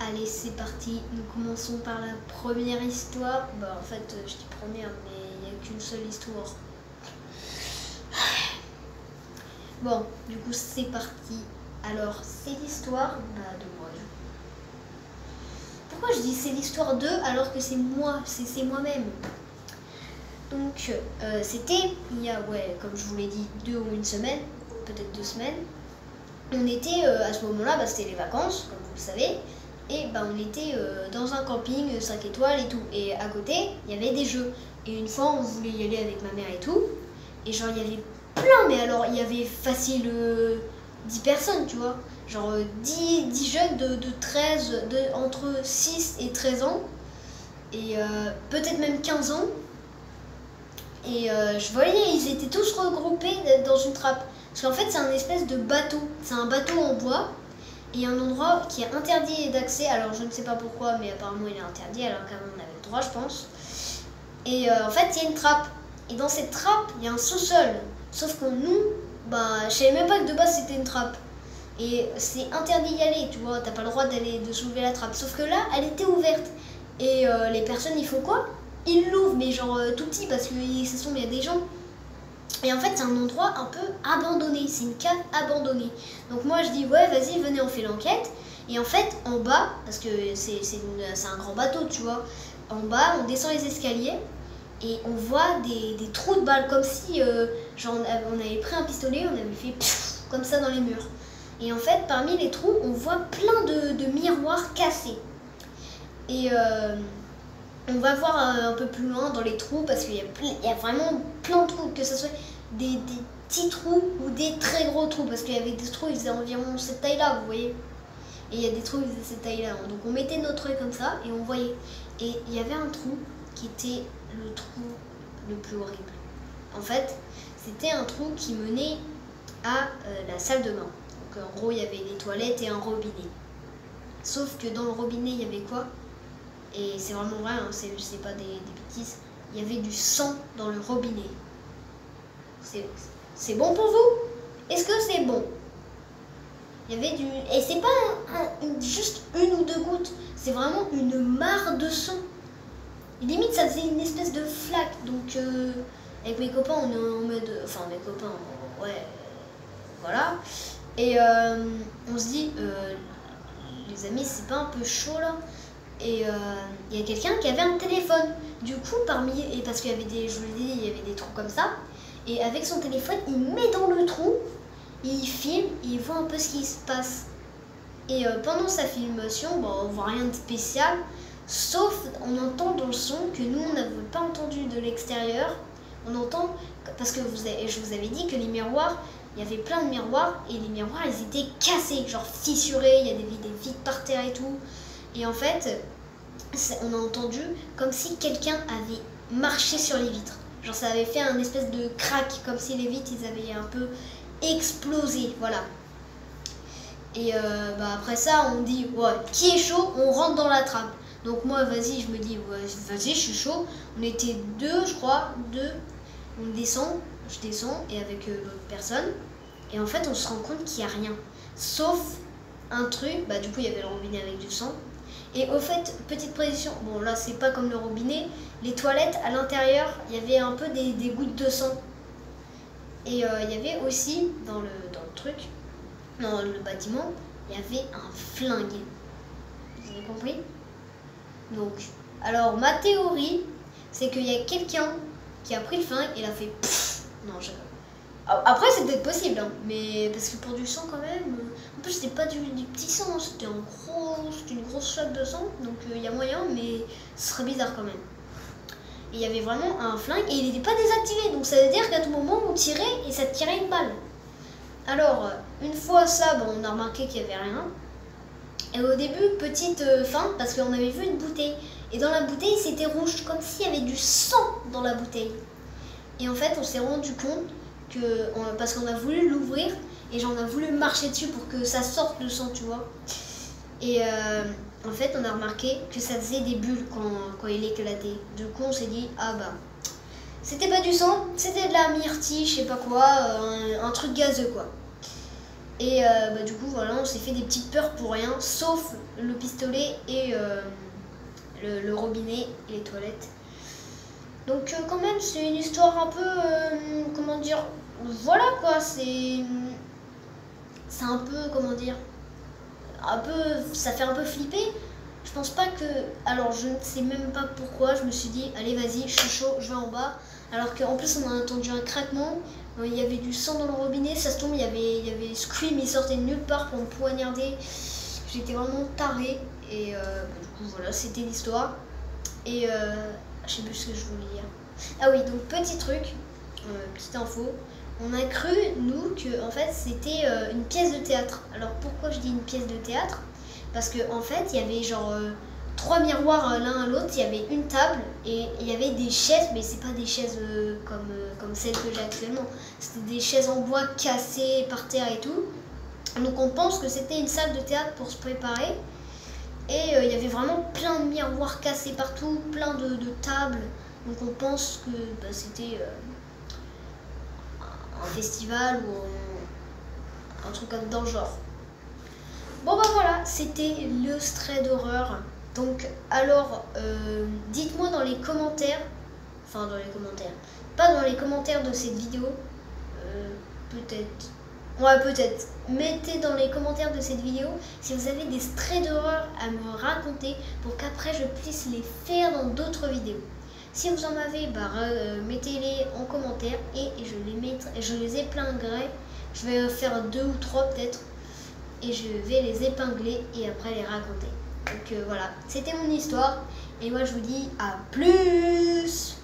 Allez, c'est parti. Nous commençons par la première histoire. Bah, en fait, je dis première, mais il n'y a qu'une seule histoire. Bon, du coup, c'est parti. Alors, c'est l'histoire de moi. Pourquoi je dis c'est l'histoire d'eux alors que c'est moi, c'est moi-même? Donc, c'était il y a, comme je vous l'ai dit, 2 ou 1 semaine, peut-être 2 semaines. On était à ce moment-là, c'était les vacances, comme vous le savez. Et on était dans un camping 5 étoiles et tout. Et à côté, il y avait des jeux. Et une fois, on voulait y aller avec ma mère et tout. Et genre, il y avait plein, mais alors, il y avait facile 10 personnes, tu vois. Genre 10 jeunes entre 6 et 13 ans. Et peut-être même 15 ans. Et je voyais, ils étaient tous regroupés dans une trappe. Parce qu'en fait, c'est un espèce de bateau. C'est un bateau en bois. Et un endroit qui est interdit d'accès. Alors, je ne sais pas pourquoi, mais apparemment, il est interdit. Alors quand même, on avait le droit, je pense. Et en fait, il y a une trappe. Et dans cette trappe, il y a un sous-sol. Sauf que nous, je savais même pas que de base, c'était une trappe. Et c'est interdit d'y aller, tu vois. T'as pas le droit de soulever la trappe. Sauf que là, elle était ouverte. Et les personnes, ils font quoi? Ils l'ouvrent, mais genre tout petit, parce que il y a des gens. Et en fait, c'est un endroit un peu abandonné, c'est une cave abandonnée. Donc moi, je dis, ouais, vas-y, venez, on fait l'enquête. Et en fait, en bas, parce que c'est un grand bateau, tu vois, en bas, on descend les escaliers et on voit des trous de balles, comme si on avait pris un pistolet, on avait fait pfff, comme ça dans les murs. Et en fait, parmi les trous, on voit plein de miroirs cassés. Et on va voir un peu plus loin dans les trous parce qu'il y a vraiment plein de trous, que ce soit des petits trous ou des très gros trous, parce qu'il y avait des trous, ils faisaient environ cette taille-là, vous voyez. Et il y a des trous, ils faisaient cette taille-là. Donc on mettait notre œil comme ça et on voyait. Et il y avait un trou qui était le trou le plus horrible. En fait, c'était un trou qui menait à la salle de bain. Donc en gros, il y avait les toilettes et un robinet. Sauf que dans le robinet, il y avait quoi? Et c'est vraiment vrai, hein, c'est pas des bêtises. Il y avait du sang dans le robinet. C'est bon pour vous? Est-ce que c'est bon? Il y avait du... Et c'est pas juste 1 ou 2 gouttes. C'est vraiment une mare de sang. Et limite, ça faisait une espèce de flaque. Donc, avec mes copains, on est en mode... Enfin, mes copains, ouais... Voilà. Et on se dit... les amis, c'est pas un peu chaud, là? Et il y a quelqu'un qui avait un téléphone. Du coup, et parce qu'il y avait je vous l'ai dit, il y avait des trous comme ça. Et avec son téléphone, il met dans le trou, il filme, il voit un peu ce qui se passe. Et pendant sa filmation, on voit rien de spécial, sauf on entend dans le son que nous, on n'avait pas entendu de l'extérieur. On entend, parce que je vous avais dit que les miroirs, il y avait plein de miroirs, et les miroirs, ils étaient cassés, genre fissurés, il y a des vitres par terre et tout. Et en fait, on a entendu comme si quelqu'un avait marché sur les vitres. Genre ça avait fait un espèce de crack, comme si les vitres, ils avaient un peu explosé, voilà. Et après ça, on dit, ouais, qui est chaud? On rentre dans la trappe. Donc moi, vas-y, je me dis, ouais, vas-y, je suis chaud. On était 2, je crois, 2. On descend, je descends, et avec l'autre personne. Et en fait, on se rend compte qu'il n'y a rien. Sauf un truc, du coup, il y avait le robinet avec du sang. Et au fait, petite précision, bon là c'est pas comme le robinet, les toilettes à l'intérieur, il y avait un peu des gouttes de sang. Et il y avait aussi dans le truc, dans le bâtiment, il y avait un flingue. Vous avez compris? Donc, alors ma théorie, c'est qu'il y a quelqu'un qui a pris le flingue et l'a fait pfff. Non, après c'est peut-être possible, hein, mais parce que pour du sang quand même, en plus c'était pas du petit sang, c'était une grosse flaque de sang, donc il y a moyen, mais ce serait bizarre quand même. Et il y avait vraiment un flingue et il n'était pas désactivé, donc ça veut dire qu'à tout moment on tirait et ça tirait une balle. Alors une fois ça, on a remarqué qu'il n'y avait rien. Et au début, petite feinte, parce qu'on avait vu une bouteille, et dans la bouteille c'était rouge, comme s'il y avait du sang dans la bouteille. Et en fait on s'est rendu compte parce qu'on a voulu l'ouvrir et on a voulu marcher dessus pour que ça sorte le sang, tu vois. Et en fait, on a remarqué que ça faisait des bulles quand il éclatait. Du coup, on s'est dit, c'était pas du sang, c'était de la myrtille, je sais pas quoi, un truc gazeux, quoi. Et du coup voilà, on s'est fait des petites peurs pour rien, sauf le pistolet et le robinet et les toilettes. Donc quand même c'est une histoire un peu, comment dire, voilà quoi, c'est un peu, comment dire, un peu, ça fait un peu flipper. Je pense pas que, alors je ne sais même pas pourquoi, je me suis dit allez vas-y, je suis chaud, je vais en bas. Alors qu'en plus on a entendu un craquement, il y avait du sang dans le robinet, ça se tombe, il y avait Scream, il sortait de nulle part pour me poignarder. J'étais vraiment tarée et du coup voilà, c'était l'histoire. Et je sais plus ce que je voulais dire. Ah oui, donc petit truc, petite info. On a cru, nous, que en fait c'était une pièce de théâtre. Alors pourquoi je dis une pièce de théâtre? Parce que en fait il y avait genre 3 miroirs l'un à l'autre, il y avait une table et il y avait des chaises, mais c'est pas des chaises comme celles que j'ai actuellement. C'était des chaises en bois cassées par terre et tout. Donc on pense que c'était une salle de théâtre pour se préparer. Et il y avait vraiment plein de miroirs cassés partout, plein de tables. Donc on pense que c'était un festival ou un truc comme dans le genre. Bon voilà, c'était le stray d'horreur. Donc alors, dites-moi dans les commentaires, enfin dans les commentaires, pas dans les commentaires de cette vidéo, peut-être. Ouais, peut-être. Mettez dans les commentaires de cette vidéo si vous avez des strays d'horreur à me raconter pour qu'après je puisse les faire dans d'autres vidéos. Si vous en avez, mettez-les en commentaire et je les épinglerai. Je vais faire 2 ou 3 peut-être et je vais les épingler et après les raconter. Donc voilà, c'était mon histoire et moi je vous dis à plus.